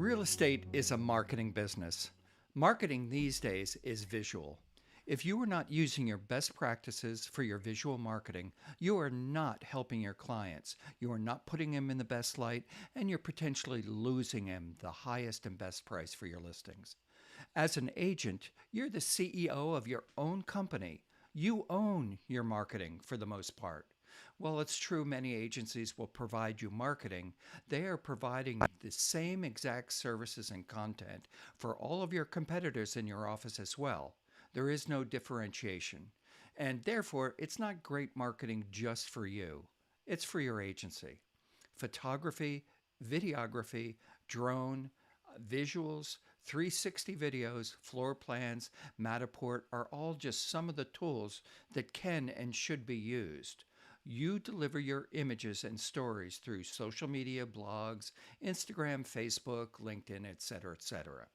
Real estate is a marketing business. Marketing these days is visual. If you are not using your best practices for your visual marketing, you are not helping your clients. You are not putting them in the best light, and you're potentially losing them the highest and best price for your listings. As an agent, you're the CEO of your own company. You own your marketing for the most part. While it's true many agencies will provide you marketing, they are providing the same exact services and content for all of your competitors in your office as well. There is no differentiation. And therefore, it's not great marketing just for you, it's for your agency. Photography, videography, drone, visuals, 360 videos, floor plans, Matterport are all just some of the tools that can and should be used. You deliver your images and stories through social media, blogs, Instagram, Facebook, LinkedIn, etc., etc.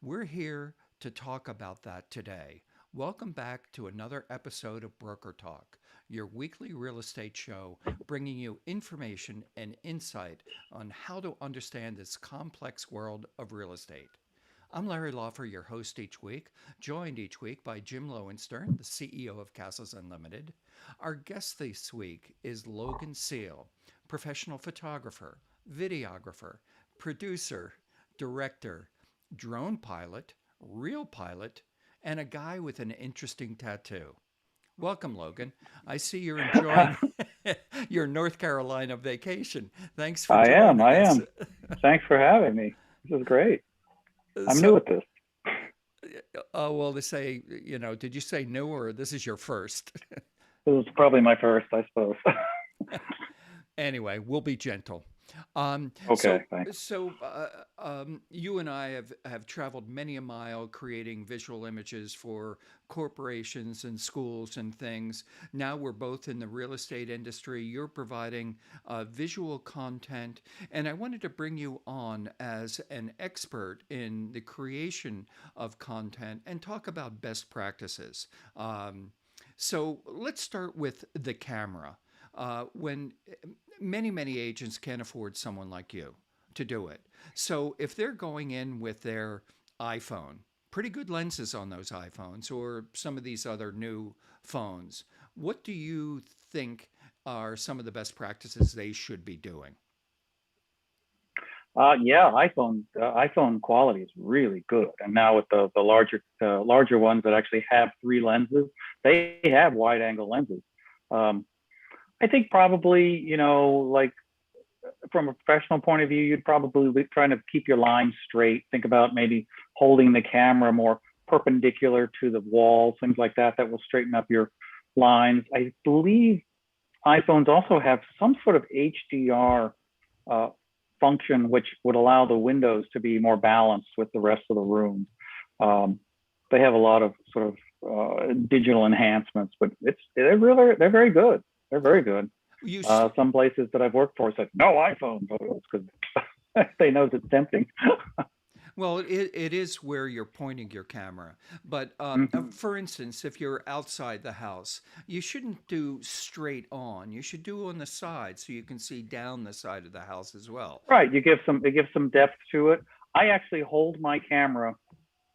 We're here to talk about that today. Welcome back to another episode of Broker Talk, your weekly real estate show bringing you information and insight on how to understand this complex world of real estate. I'm Larry Lawfer, your host each week, joined each week by Jim Lowenstern, the CEO of Castles Unlimited. Our guest this week is Logan Seale, professional photographer, videographer, producer, director, drone pilot, real pilot, and a guy with an interesting tattoo. Welcome, Logan. I see you're enjoying your North Carolina vacation. Thanks for joining I us. am. Thanks for having me. This is great. I'm new So, at this. oh, well, to say, did you say new or this is your first? This is probably my first, I suppose. Anyway, we'll be gentle. Okay, thanks. You and I have traveled many a mile creating visual images for corporations and schools and things. Now we're both in the real estate industry. You're providing visual content, and I wanted to bring you on as an expert in the creation of content and talk about best practices. So let's start with the camera. When many agents can't afford someone like you to do it. So if they're going in with their iPhone, pretty good lenses on those iPhones or some of these other new phones, what do you think are some of the best practices they should be doing? Yeah, iPhone quality is really good, and now with the larger ones that actually have three lenses, they have wide angle lenses. Um, I think probably, like from a professional point of view, you'd probably be trying to keep your lines straight. Think about maybe holding the camera more perpendicular to the wall, things like that, that will straighten up your lines. I believe iPhones also have some sort of HDR uh, function, which would allow the windows to be more balanced with the rest of the room. Um, they have a lot of sort of digital enhancements, but they're very good. They're very good. You s- Some places that I've worked for said no iPhone photos because they know it's tempting. Well, it is where you're pointing your camera. But Mhm. for instance, if you're outside the house, you shouldn't do straight on. You should do on the side so you can see down the side of the house as well. Right, it gives some depth to it. I actually hold my camera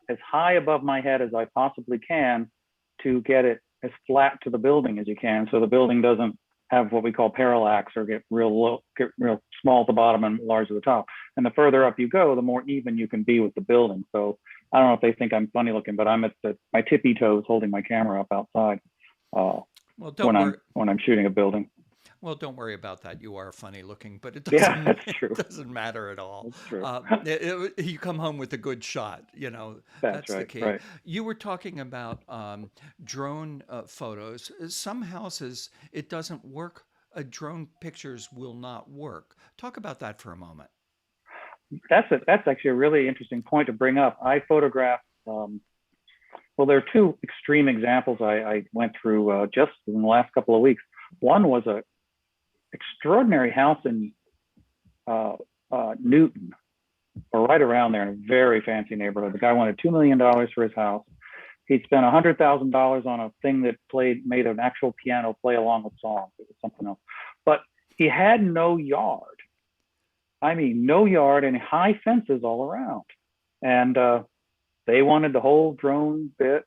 as high above my head as I possibly can to get it as flat to the building as you can, so the building doesn't have what we call parallax or get real low, get real small at the bottom and large at the top. And the further up you go, the more even you can be with the building. So I don't know if they think I'm funny looking, but I'm at my tippy toes holding my camera up outside uh, Well, don't worry. when I'm shooting a building. Well, don't worry about that. You are funny looking, but it Yeah, doesn't that's it true. doesn't matter at all. That's true. You come home with a good shot. That's That's the right. key. Right. You were talking about drone photos. Some houses it doesn't work. Drone pictures will not work. Talk about that for a moment. That's actually a really interesting point to bring up. I photographed. Well, there are two extreme examples I went through just in the last couple of weeks. One was a extraordinary house in uh, Newton, or right around there, in a very fancy neighborhood. The guy wanted $2 million for his house. He'd spent $100,000 on a thing that made an actual piano play along with songs. It was something else, but he had no yard. I mean, no yard and high fences all around. And they wanted the whole drone bit,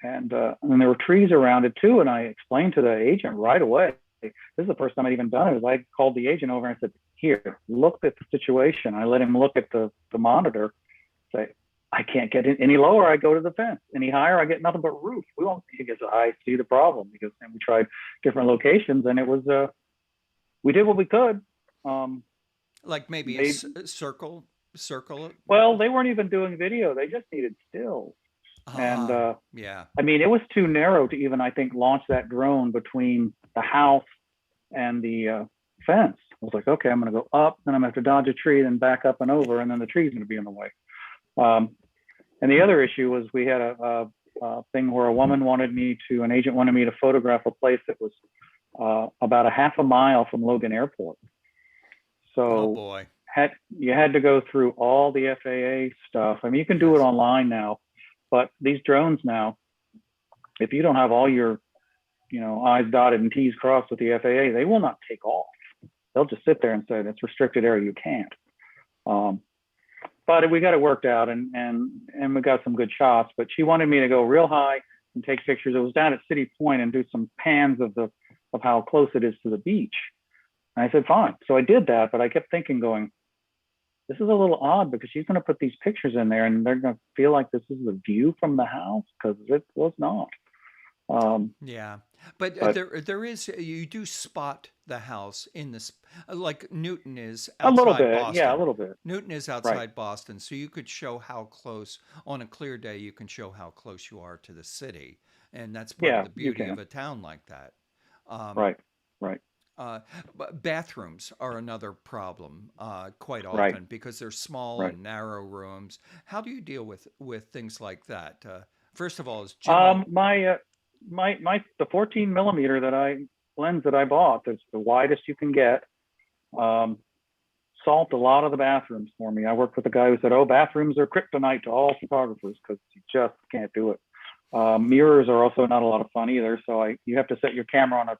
and there were trees around it too. And I explained to the agent right away. This is the first time I'd even done it. Is I called the agent over and said, "Here, look at the situation." I let him look at the monitor. Say, "I can't get it any lower. I go to the fence. Any higher, I get nothing but roof. We won't see it." Because I see the problem, because and we tried different locations, and it was we did what we could. Um, Like maybe a they circle. Well, they weren't even doing video. They just needed stills. And Ah, yeah. I mean, it was too narrow to even, I think, launch that drone between the house and the fence. I was like, okay, I'm going to go up, then I'm going to have to dodge a tree, then back up and over, and then the tree's going to be in the way. And the other issue was we had a thing where an agent wanted me to photograph a place that was about a half a mile from Logan Airport. Oh So boy. you had to go through all the FAA stuff. I mean, you can do it Yes. online now, but these drones now, if you don't have all your, I's dotted and T's crossed with the FAA, they will not take off. They'll just sit there and say, "That's restricted area, you can't." But we got it worked out, and we got some good shots. But she wanted me to go real high and take pictures. It was down at City Point, and do some pans of how close it is to the beach. And I said, fine. So I did that, but I kept thinking, going, this is a little odd, because she's going to put these pictures in there and they're going to feel like this is the view from the house, because it was not. Yeah, but But there is, you do spot the house in this, like Newton is a little outside bit, yeah, a Boston. little bit. Newton is Right. outside Boston, so you could show how close on a clear day. You can show how close you are to the city, and that's part of Yeah, the you beauty of can. a town like that. Um, Right. Right. uh, but bathrooms are another problem quite Right. often because they're small Right. and narrow rooms. How do you deal with things like that? First of all, is Jim? The 14 millimeter lens that I bought, that's the widest you can get, um, solved a lot of the bathrooms for me. I worked with a guy who said, "Oh, bathrooms are kryptonite to all photographers, because you just can't do it." Mirrors are also not a lot of fun either. So you have to set your camera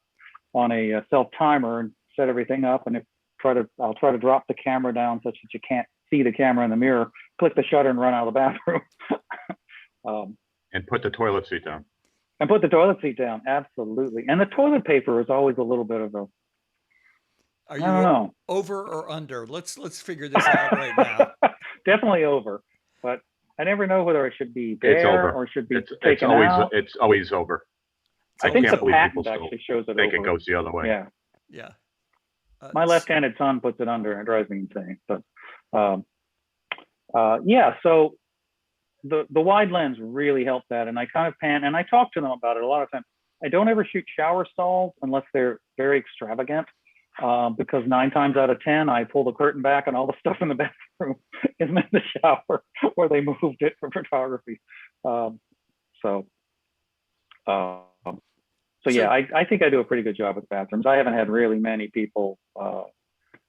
on a self timer and set everything up. And I'll try to drop the camera down such that you can't see the camera in the mirror, click the shutter and run out of the bathroom. um, And put the toilet seat down. and put the toilet seat down. Absolutely. And the toilet paper is always a little bit of Are I don't you know. over or under? Let's figure this out right now. Definitely over, but I never know whether it should be It's there over. or should be It's taken out. it's always over. It's I I think always the can't believe over. people patent still actually shows it think it over. goes the other way. Yeah. Yeah. My left-handed son puts it under, and it drives me insane. But um, yeah, so the wide lens really helped that, and I kind of pan, and I talk to them about it a lot of times. I don't ever shoot shower stalls unless they're very extravagant, because 9 times out of 10, I pull the curtain back and all the stuff in the bathroom is in the shower where they moved it for photography. Um, so, um, so yeah, So, I think I do a pretty good job with bathrooms. I haven't had really many people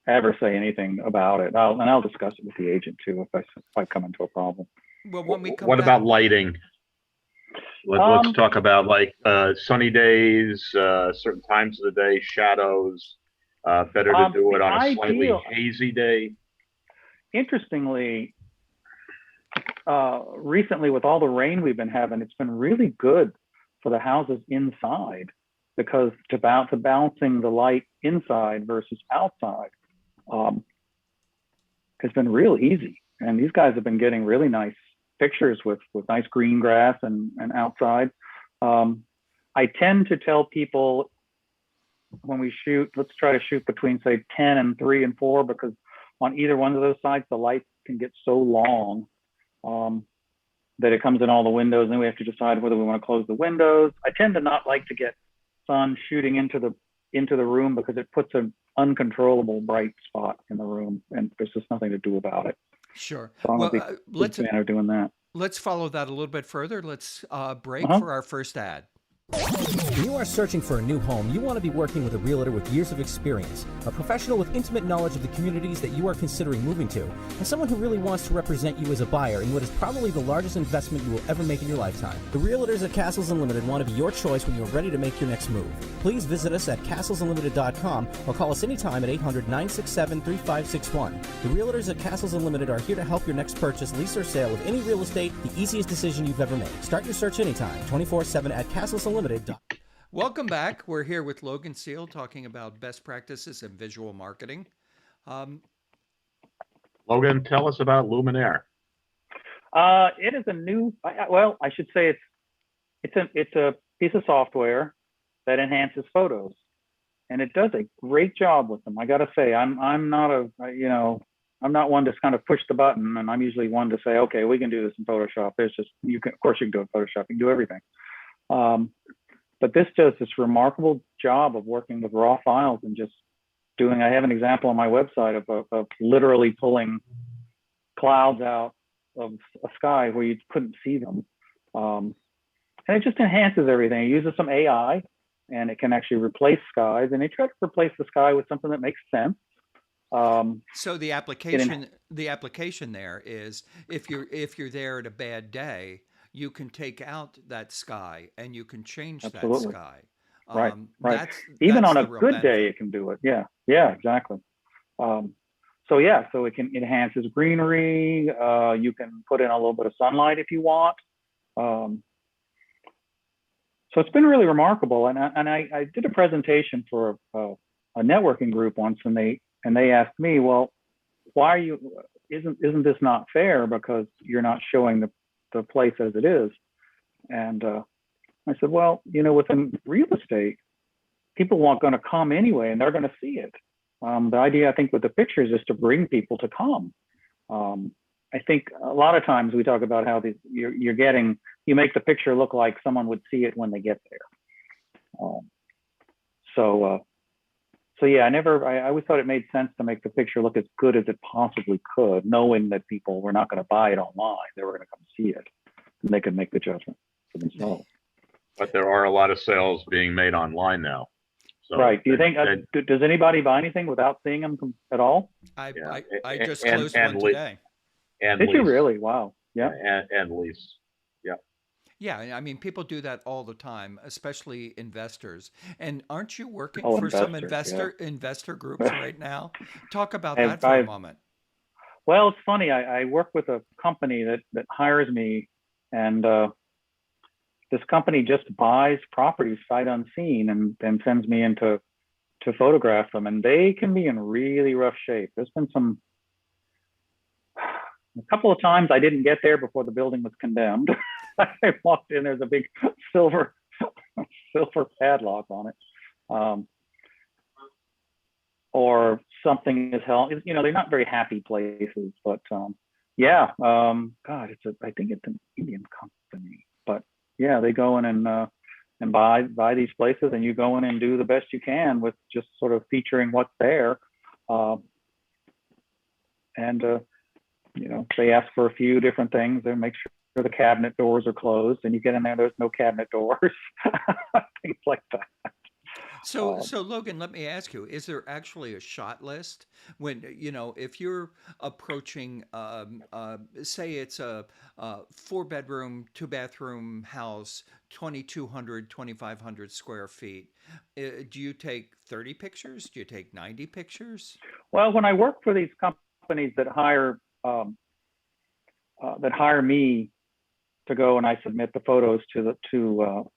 ever say anything about it. I'll discuss it with the agent too if I come into a problem. well, when we come What back, about lighting? Let's Um, talk about like sunny days, certain times of the day, shadows. Better to do the it on a slightly ideal, hazy day. interestingly, recently with all the rain we've been having, it's been really good for the houses inside, because to balancing the light inside versus outside has been real easy. And these guys have been getting really nice pictures with nice green grass and outside. I tend to tell people when we shoot, let's try to shoot between say 10 and 3 and 4, because on either one of those sides, the light can get so long that it comes in all the windows, and then we have to decide whether we want to close the windows. I tend to not like to get sun shooting into the room, because it puts an uncontrollable bright spot in the room, and there's just nothing to do about it. sure. So I'm a Well, big fan of doing that. let's follow that a little bit further. Let's break Uh-huh. for our first ad. When you are searching for a new home, you want to be working with a realtor with years of experience, a professional with intimate knowledge of the communities that you are considering moving to, and someone who really wants to represent you as a buyer in what is probably the largest investment you will ever make in your lifetime. The realtors at Castles Unlimited want to be your choice when you're ready to make your next move. Please visit us at castlesunlimited.com or call us anytime at 800-967-3561. The realtors at Castles Unlimited are here to help your next purchase, lease, or sale of any real estate the easiest decision you've ever made. Start your search anytime, 24/7 at castlesunlimited.com. Welcome back. We're here with Logan Seale talking about best practices in visual marketing. Logan, tell us about Luminaire. It is a new. Well, I should say it's a piece of software that enhances photos, and it does a great job with them. I got to say, I'm not I'm not one to kind of push the button, and I'm usually one to say, okay, we can do this in Photoshop. There's just of course you can do it in Photoshop. You can do everything. But this does this remarkable job of working with raw files and just doing. I have an example on my website of literally pulling clouds out of a sky where you couldn't see them, and it just enhances everything. It uses some AI, and it can actually replace skies. And they try to replace the sky with something that makes sense. So the application there is if you're there at a bad day, you can take out that sky and you can change Absolutely. that sky. Right. Even that's on a the real good benefit. day, it can do it. Yeah, exactly. So it can enhances greenery. You can put in a little bit of sunlight if you want. So it's been really remarkable. And I did a presentation for a networking group once, and they asked me, well, why are you? Isn't this not fair because you're not showing the place as it is? And I said, well, within real estate, people aren't going to come anyway, and they're going to see it. The idea, I think, with the pictures is to bring people to come. I think a lot of times we talk about how you make the picture look like someone would see it when they get there. So yeah, I always thought it made sense to make the picture look as good as it possibly could, knowing that people were not going to buy it online. They were going to come see it, and they could make the judgment for themselves. But there are a lot of sales being made online now. So right. Do you think, does anybody buy anything without seeing them at all? I just closed one today. And Did lease. you really? Wow. Yeah. And lease. Yeah. Yeah, I mean, people do that all the time, especially investors. And aren't you working Oh, for some investor groups right now? Talk about that for a moment. Well, it's funny. I work with a company that hires me, and this company just buys properties sight unseen and then sends me in to photograph them, and they can be in really rough shape. There's been a couple of times I didn't get there before the building was condemned. I walked in, there's a big silver padlock on it. Or something is held, they're not very happy places, but God, I think it's an Indian company, but yeah, they go in and buy these places, and you go in and do the best you can with just sort of featuring what's there. They ask for a few different things. They make sure the cabinet doors are closed, and you get in there, there's no cabinet doors, things like that. So Logan, let me ask you, is there actually a shot list when, if you're approaching, say it's a 4-bedroom, 2-bathroom house, 2,200, 2,500 square feet, do you take 30 pictures? Do you take 90 pictures? Well, when I work for these companies that hire me to go and I submit the photos to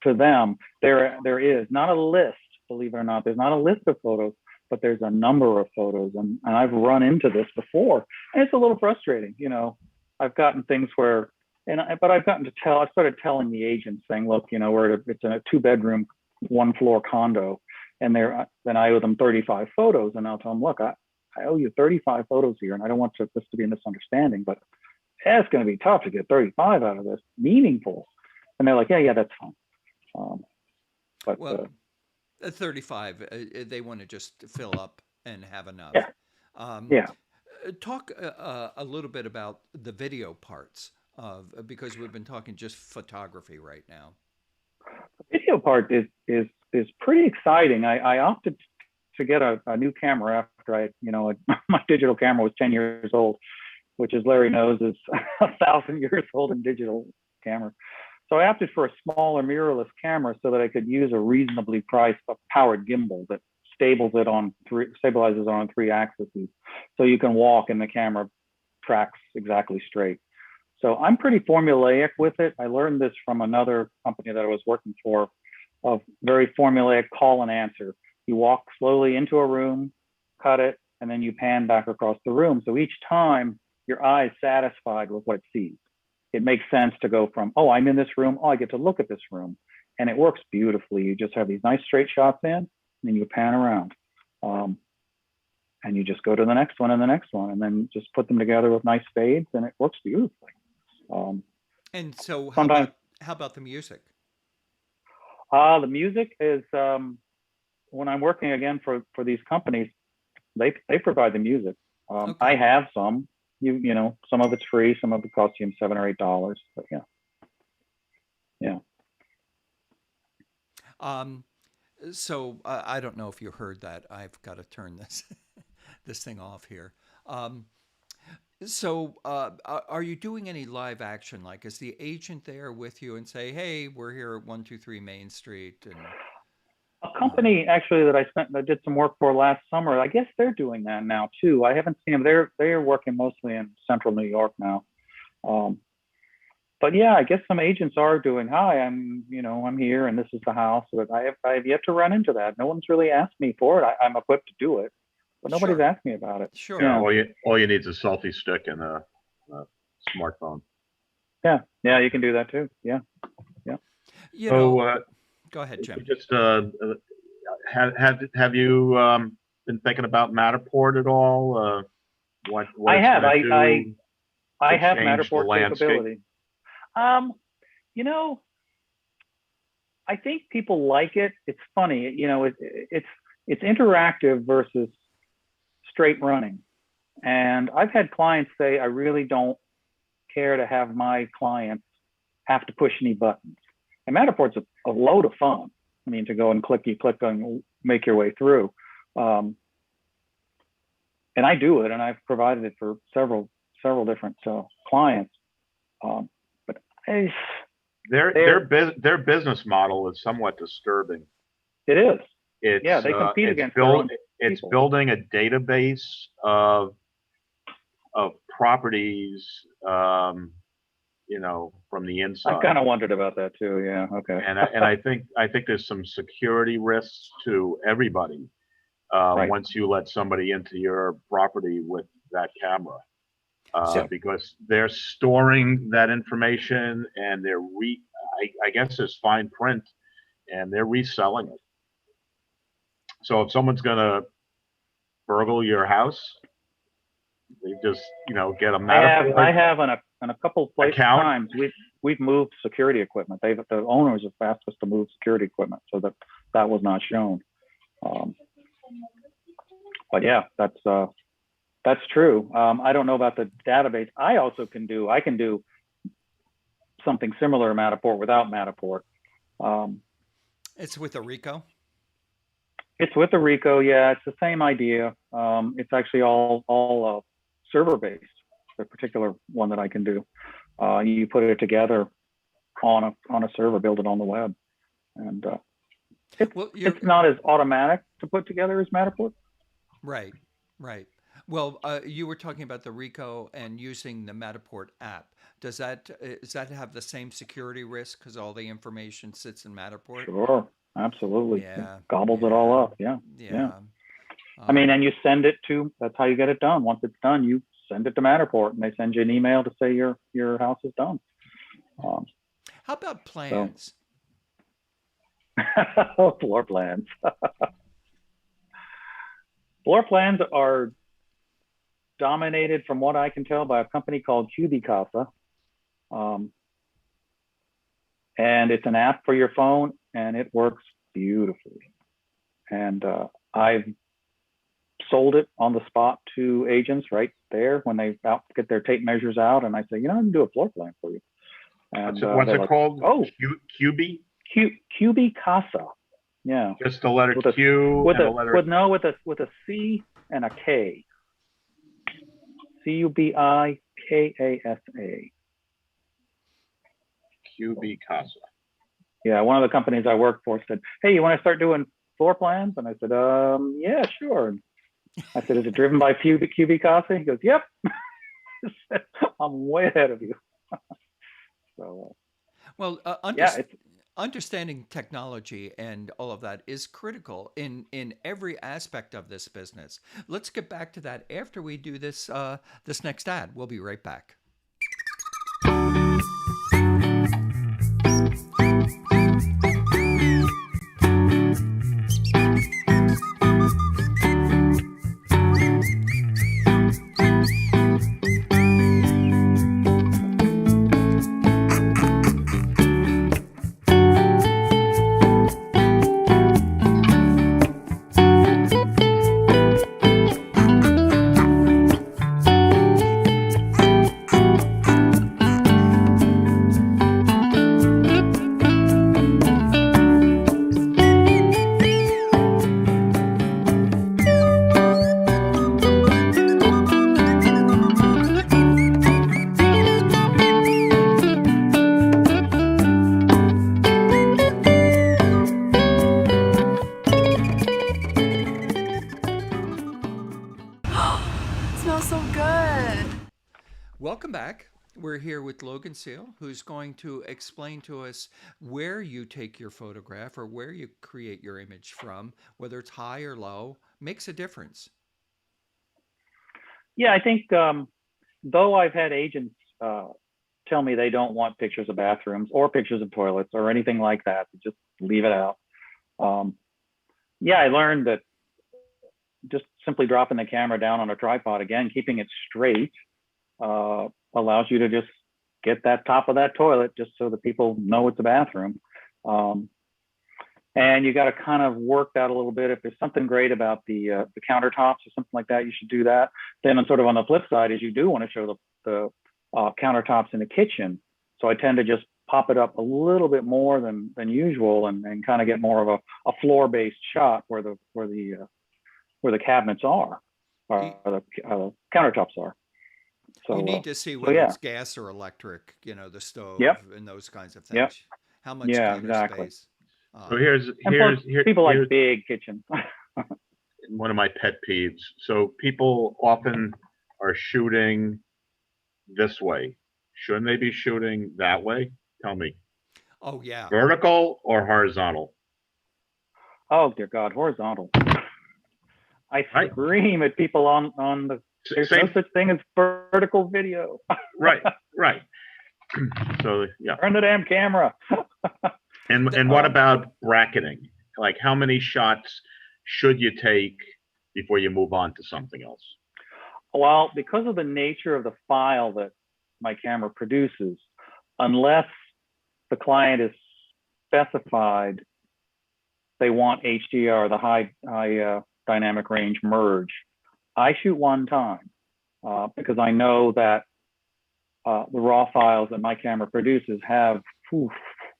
them, there is not a list, believe it or not. There's not a list of photos, but there's a number of photos, and I've run into this before, and it's a little frustrating. I've gotten things where, but I've gotten to I started telling the agents, saying, look, it's a 2-bedroom, 1-floor condo, and then I owe them 35 photos, and I'll tell them, look, I owe you 35 photos here, and I don't want this to be a misunderstanding, but it's going to be tough to get 35 out of this, meaningful. And they're like, yeah, that's fine. 35, they want to just fill up and have enough. Yeah. Talk a little bit about the video parts because we've been talking just photography right now. The video part is pretty exciting. I opted to get a new camera after my digital camera was 10 years old, which, as Larry knows, is 1,000 years old in digital camera. So I opted for a smaller mirrorless camera so that I could use a reasonably priced powered gimbal that stabilizes on 3 axes, so you can walk and the camera tracks exactly straight. So I'm pretty formulaic with it. I learned this from another company that I was working for, of very formulaic call and answer. You walk slowly into a room, cut it, and then you pan back across the room. So each time your eye is satisfied with what it sees. It makes sense to go from, oh, I'm in this room, oh, I get to look at this room. And it works beautifully. You just have these nice straight shots in, and then you pan around. And you just go to the next one and the next one, and then just put them together with nice fades, and it works beautifully. And so sometimes, how about the music? The music is, when I'm working again for these companies, they provide the music. Okay. I have some. You know, some of it's free, some of it costs you $7 or $8, but yeah. So I don't know if you heard that. I've got to turn this thing off here. So are you doing any live action? Like, is the agent there with you and say, hey, we're here at 123 Main Street? And a company actually that I did some work for last summer, I guess they're doing that now too. I haven't seen them. They're working mostly in central New York now. But yeah, I guess some agents are doing, hi, I'm here and this is the house. But I've yet to run into that. No one's really asked me for it. I'm equipped to do it, but nobody's Sure. asked me about it. Sure. Yeah, all you need is a selfie stick and a smartphone. Yeah, you can do that too. Yeah. Go ahead, Jim. Just have you been thinking about Matterport at all? What I have. I have change the Matterport landscape? capability. I think people like it. It's funny, it's interactive versus straight running. And I've had clients say, I really don't care to have my clients have to push any buttons. And Matterport's a load of fun. I mean, to go and click and make your way through. And I do it, and I've provided it for several different clients. But their business model is somewhat disturbing. It is. It's, they compete against their own It's people. building a database of properties, from the inside. I kind of wondered about that too. Yeah. Okay. And I think there's some security risks to everybody Right. once you let somebody into your property with that camera, because they're storing that information and I guess there's fine print, and they're reselling it. So if someone's gonna burgle your house, they just get a Matterport. I have on a couple of places Account? times we've moved security equipment. The owners have asked us to move security equipment, so that was not shown. But yeah, that's true. I don't know about the database. I can do something similar to Matterport without Matterport. It's with a Rico? It's with the Rico, yeah. It's the same idea. It's actually all server based. The particular one that I can do, you put it together on a server, build it on the web, and it's not as automatic to put together as Matterport. Right. Well, you were talking about the Rico and using the Matterport app. Does that have the same security risk because all the information sits in Matterport? Sure, absolutely. Yeah. It gobbles it all up. Yeah. I mean, and you send it to. That's how you get it done. Once it's done, you send it to Matterport, and they send you an email to say your house is done. How about plans? Floor plans. Floor plans are dominated, from what I can tell, by a company called Cubicasa. And it's an app for your phone, and it works beautifully. And I've sold it on the spot to agents right there when they get their tape measures out, and I say, I can do a floor plan for you. And what's it called? Oh, QB? QB Casa. Yeah. Just the letter With a- Q With and a a letter with a C and a K. CUBIKASA. QB Casa. Yeah, one of the companies I work for said, "Hey, you want to start doing floor plans?" And I said, yeah, sure." And I said, "Is it driven by QB Casa?" He goes, "Yep." I'm way ahead of you. So Well, yeah, it's understanding technology and all of that is critical in every aspect of this business. Let's get back to that after we do this next ad. We'll be right back. Smells so good. Welcome back. We're here with Logan Seale, who's going to explain to us where you take your photograph or where you create your image from, whether it's high or low, makes a difference. yeah. I think though I've had agents tell me they don't want pictures of bathrooms or pictures of toilets or anything like that, just leave it out. Yeah, I learned that just simply dropping the camera down on a tripod, again, keeping it straight, allows you to just get that top of that toilet just so that people know it's a bathroom. And you got to kind of work that a little bit. If there's something great about the countertops or something like that, you should do that. Then sort of on the flip side is you do want to show the countertops in the kitchen. So I tend to just pop it up a little bit more than usual and kind of get more of a floor-based shot where the cabinets are, or the countertops are. So you need to see whether yeah. it's gas or electric, the stove Yep. and those kinds of things. Yep. How much Yeah, counter exactly. space. So here's People like here's big kitchens. one of my pet peeves. So people often are shooting this way. Shouldn't they be shooting that way? Tell me. Oh, yeah. Vertical or horizontal? Oh dear God, horizontal. I Right. scream at people on the. There's no such thing as vertical video. Right. So yeah. Turn the damn camera. And what about bracketing? Like how many shots should you take before you move on to something else? Well, because of the nature of the file that my camera produces, unless the client is specified they want HDR, the high dynamic range merge, I shoot one time because I know that the raw files that my camera produces have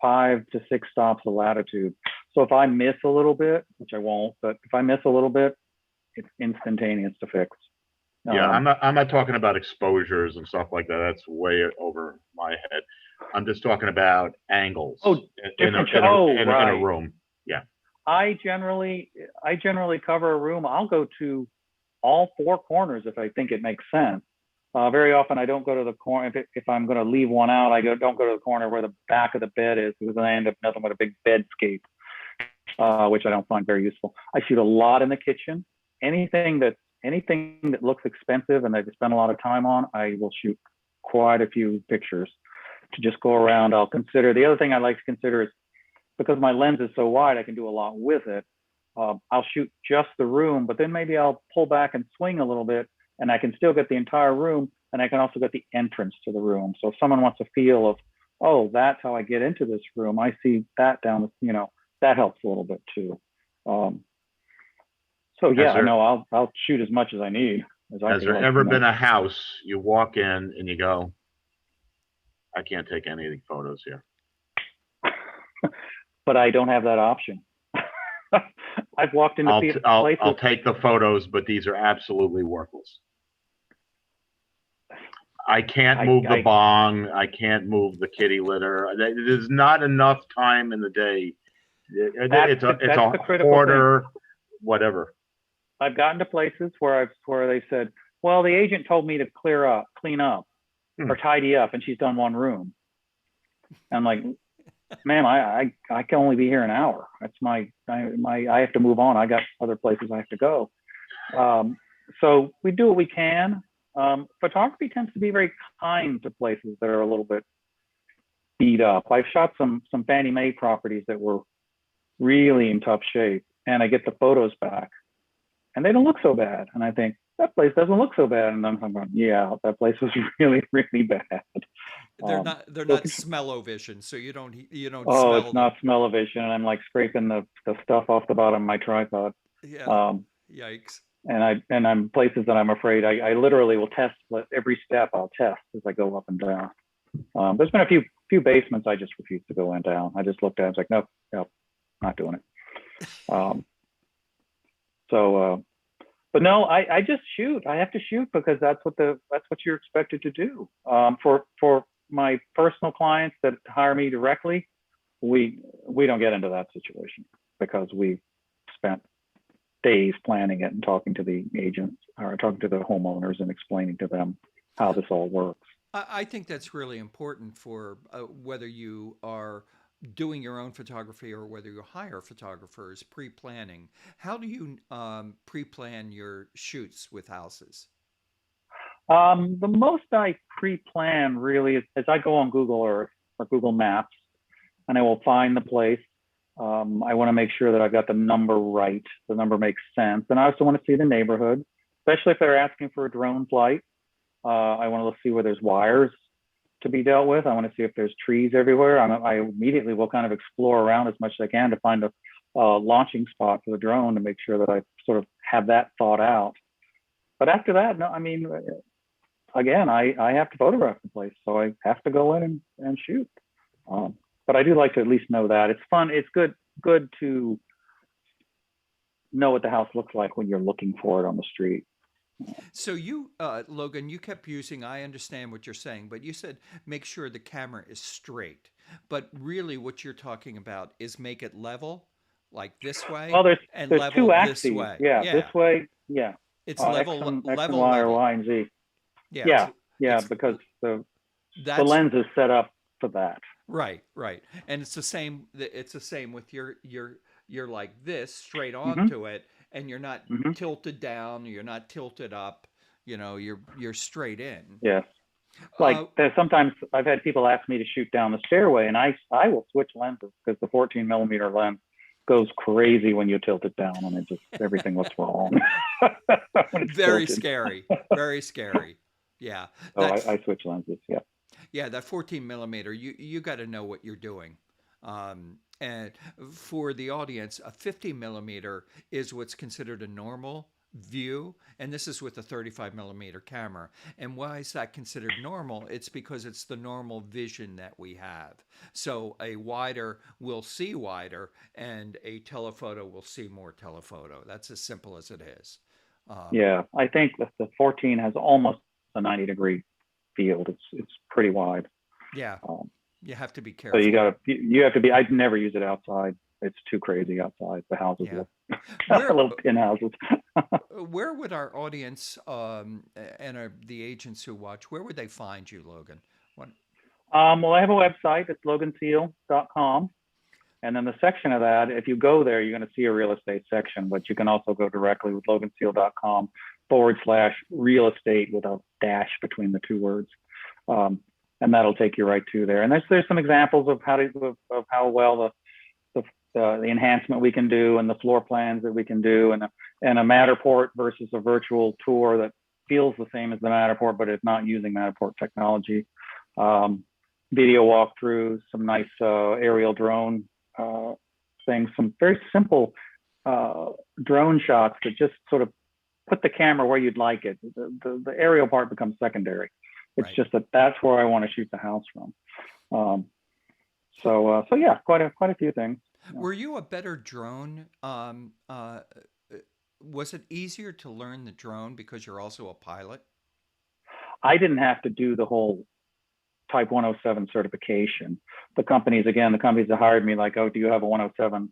5 to 6 stops of latitude. So if I miss a little bit, which I won't, but if I miss a little bit, it's instantaneous to fix. Yeah, I'm not talking about exposures and stuff like that. That's way over my head. I'm just talking about angles in a room. Yeah. I generally cover a room. I'll go to all 4 corners if I think it makes sense. Very often I don't go to the corner. If I'm going to leave one out, don't go to the corner where the back of the bed is, because then I end up nothing but a big bedscape, which I don't find very useful. I shoot a lot in the kitchen. Anything that looks expensive and I've spent a lot of time on, I will shoot quite a few pictures to just go around. I'll consider, the other thing I like to consider is, because my lens is so wide, I can do a lot with it. I'll shoot just the room, but then maybe I'll pull back and swing a little bit, and I can still get the entire room, and I can also get the entrance to the room. So if someone wants a feel of, oh, that's how I get into this room, I see that down, that helps a little bit too. So yeah, I know I'll shoot as much as I need. Has there ever been a house you walk in and you go, I can't take any photos here? but I don't have that option. I've walked into places. I'll take the photos, but these are absolutely worthless. I can't move the bong. I can't move the kitty litter. There's not enough time in the day. It's a quarter, whatever. I've gotten to places where they said, well, the agent told me to clean up or tidy up, and she's done one room. I'm like, ma'am, I can only be here an hour. That's I have to move on. I got other places I have to go. So we do what we can. Photography tends to be very kind to places that are a little bit beat up. I've shot some Fannie Mae properties that were really in tough shape, and I get the photos back and they don't look so bad. And I think that place doesn't look so bad. And I'm going, yeah, that place was really, really bad. They're not smell-o-vision, so you don't Oh, smell it's not smell-o-vision, and I'm like scraping the stuff off the bottom of my tripod. Yeah. Yikes. And I'm places that I'm afraid I literally will test every step. I'll test as I go up and down. There's been a few basements I just refuse to go in down. I just looked at it. I was like, nope, not doing it. But no, I just shoot. I have to shoot because that's what you're expected to do. For my personal clients that hire me directly, we don't get into that situation because we spent days planning it and talking to the agents or talking to the homeowners and explaining to them how this all works. I think that's really important for whether you are doing your own photography or whether you hire photographers, pre-planning. How do you pre-plan your shoots with houses? The most I pre-plan really is I go on Google Earth or Google Maps, and I will find the place. I want to make sure that I've got the number right. The number makes sense. And I also want to see the neighborhood, especially if they're asking for a drone flight. I want to see where there's wires to be dealt with. I want to see if there's trees everywhere. I immediately will kind of explore around as much as I can to find a launching spot for the drone to make sure that I sort of have that thought out. But after that, no, I mean, again, I have to photograph the place, so I have to go in and shoot. But I do like to at least know that. It's fun. It's good to know what the house looks like when you're looking for it on the street. So you, Logan, you kept using, I understand what you're saying, but you said make sure the camera is straight. But really what you're talking about is make it level, like this way, well, there's level two axes. this way. Yeah, this way, yeah. It's level, X and level, Y level. or Y and Z. Yeah, Because the lens is set up for that. Right. And it's the same with you're like this straight onto it, and you're not tilted down, you're not tilted up, you're straight in. Yes. Like sometimes I've had people ask me to shoot down the stairway, and I will switch lenses because the 14mm lens goes crazy when you tilt it down, and it just everything looks wrong. Very scary. Very scary. Yeah. So I switch lenses. Yeah. Yeah, that 14mm, you got to know what you're doing. And for the audience, a 50mm is what's considered a normal view, and this is with a 35mm camera. And why is that considered normal? It's because it's the normal vision that we have. So a wider will see wider, and a telephoto will see more telephoto. That's as simple as it is. Yeah, I think that the 14 has almost a 90-degree field. It's pretty wide. Yeah, you have to be careful. So you have to be. I'd never use it outside. It's too crazy outside. The houses look little pin houses. Where would our audience and the agents who watch, where would they find you, Logan? Well, I have a website. It's loganseale.com. And then the section of that, if you go there, you're going to see a real estate section, but you can also go directly with loganseale.com/real estate with a dash between the two words. And that'll take you right to there. And there's some examples of how well the enhancement we can do and the floor plans that we can do, and a Matterport versus a virtual tour that feels the same as the Matterport, but it's not using Matterport technology. Video walkthroughs, some nice aerial drone things, some very simple drone shots that just sort of put the camera where you'd like it. The aerial part becomes secondary. It's just that's where I want to shoot the house from. So yeah, quite a few things. Were you a better drone? Was it easier to learn the drone because you're also a pilot? I didn't have to do the whole Type 107 certification. The companies that hired me, like, oh, do you have a 107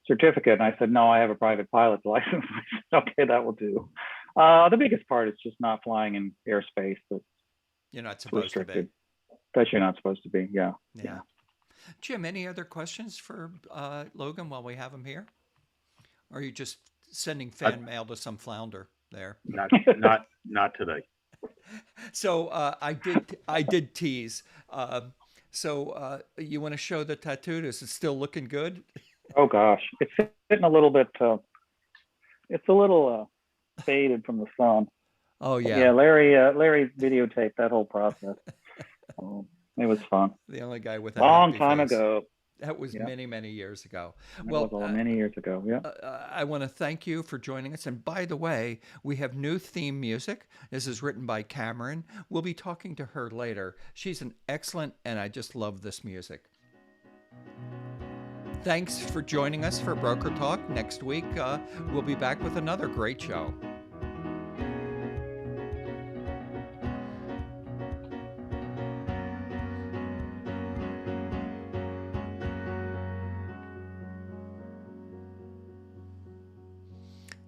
certificate? And I said, no, I have a private pilot's license. I said, okay, that will do. The biggest part is just not flying in airspace that's You're not supposed restricted. to That you're not supposed to be. Yeah. be. Yeah. Jim, any other questions for Logan while we have him here? Or are you just sending fan mail to some flounder there? Not today. So I did tease. You want to show the tattoo? Is it still looking good? Oh gosh, it's sitting a little bit. It's a little faded from the sun. Oh yeah. Yeah, Larry videotaped that whole process. It was fun. The only guy with a Long happy time face. ago. That was many years ago. Well, many years ago. Yeah. I want to thank you for joining us. And by the way, we have new theme music. This is written by Cameron. We'll be talking to her later. She's an excellent, and I just love this music. Thanks for joining us for Broker Talk. Next week, we'll be back with another great show.